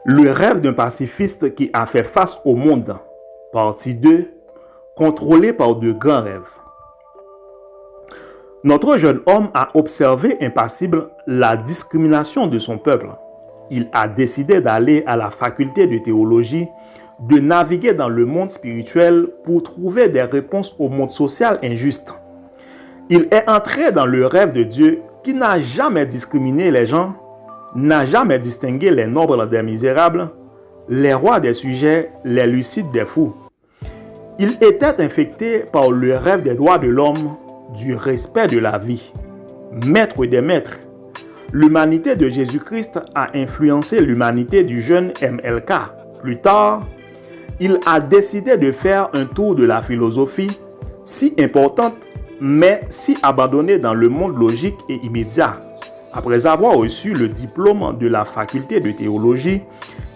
Le rêve d'un pacifiste qui a fait face au monde. Partie 2. Contrôlé par de grands rêves. Notre jeune homme a observé impassible la discrimination de son peuple. Il a décidé d'aller à la faculté de théologie, de naviguer dans le monde spirituel pour trouver des réponses au monde social injuste. Il est entré dans le rêve de Dieu qui n'a jamais discriminé les gens, n'a jamais distingué les nobles des misérables, les rois des sujets, les lucides des fous. Il était infecté par le rêve des droits de l'homme, du respect de la vie. Maître des maîtres, l'humanité de Jésus-Christ a influencé l'humanité du jeune MLK. Plus tard, il a décidé de faire un tour de la philosophie, si importante, mais si abandonnée dans le monde logique et immédiat. Après avoir reçu le diplôme de la faculté de théologie,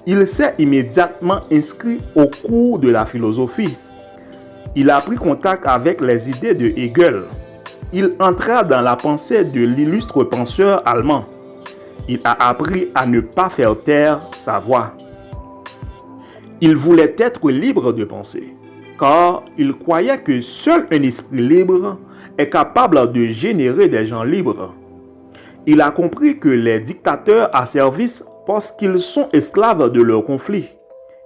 il s'est immédiatement inscrit au cours de la philosophie. Il a pris contact avec les idées de Hegel. Il entra dans la pensée de l'illustre penseur allemand. Il a appris à ne pas faire taire sa voix. Il voulait être libre de penser, car il croyait que seul un esprit libre est capable de générer des gens libres. Il a compris que les dictateurs asservissent parce qu'ils sont esclaves de leurs conflits,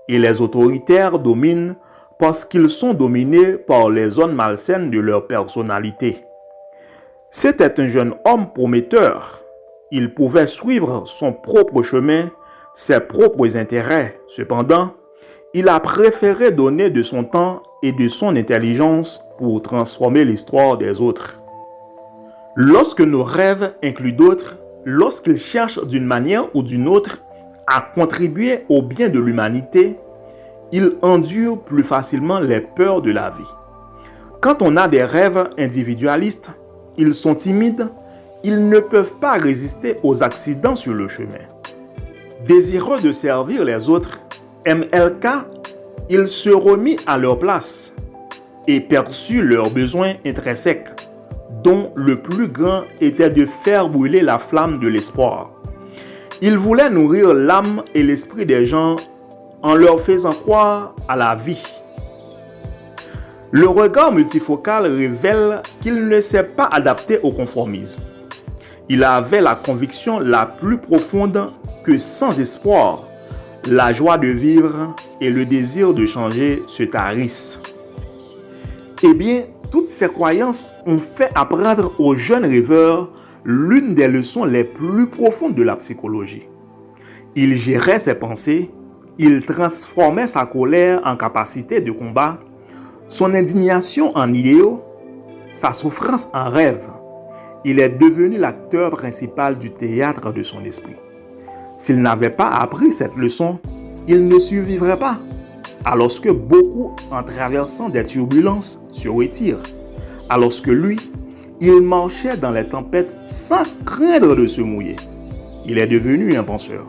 et les autoritaires dominent parce qu'ils sont dominés par les zones malsaines de leur personnalité. C'était un jeune homme prometteur. Il pouvait suivre son propre chemin, ses propres intérêts. Cependant, il a préféré donner de son temps et de son intelligence pour transformer l'histoire des autres. Lorsque nos rêves incluent d'autres, lorsqu'ils cherchent d'une manière ou d'une autre à contribuer au bien de l'humanité, ils endurent plus facilement les peurs de la vie. Quand on a des rêves individualistes, ils sont timides, ils ne peuvent pas résister aux accidents sur le chemin. Désireux de servir les autres, MLK, il se remit à leur place et perçut leurs besoins intrinsèques, dont le plus grand était de faire brûler la flamme de l'espoir. Il voulait nourrir l'âme et l'esprit des gens en leur faisant croire à la vie. Le regard multifocal révèle qu'il ne s'est pas adapté au conformisme. Il avait la conviction la plus profonde que sans espoir, la joie de vivre et le désir de changer se tarissent. Eh bien, toutes ces croyances ont fait apprendre aux jeunes rêveurs l'une des leçons les plus profondes de la psychologie. Il gérait ses pensées, il transformait sa colère en capacité de combat, son indignation en idéaux, sa souffrance en rêve. Il est devenu l'acteur principal du théâtre de son esprit. S'il n'avait pas appris cette leçon, il ne survivrait pas. Alors que beaucoup, en traversant des turbulences, se retirent. Alors que lui, il marchait dans les tempêtes sans craindre de se mouiller. Il est devenu un penseur.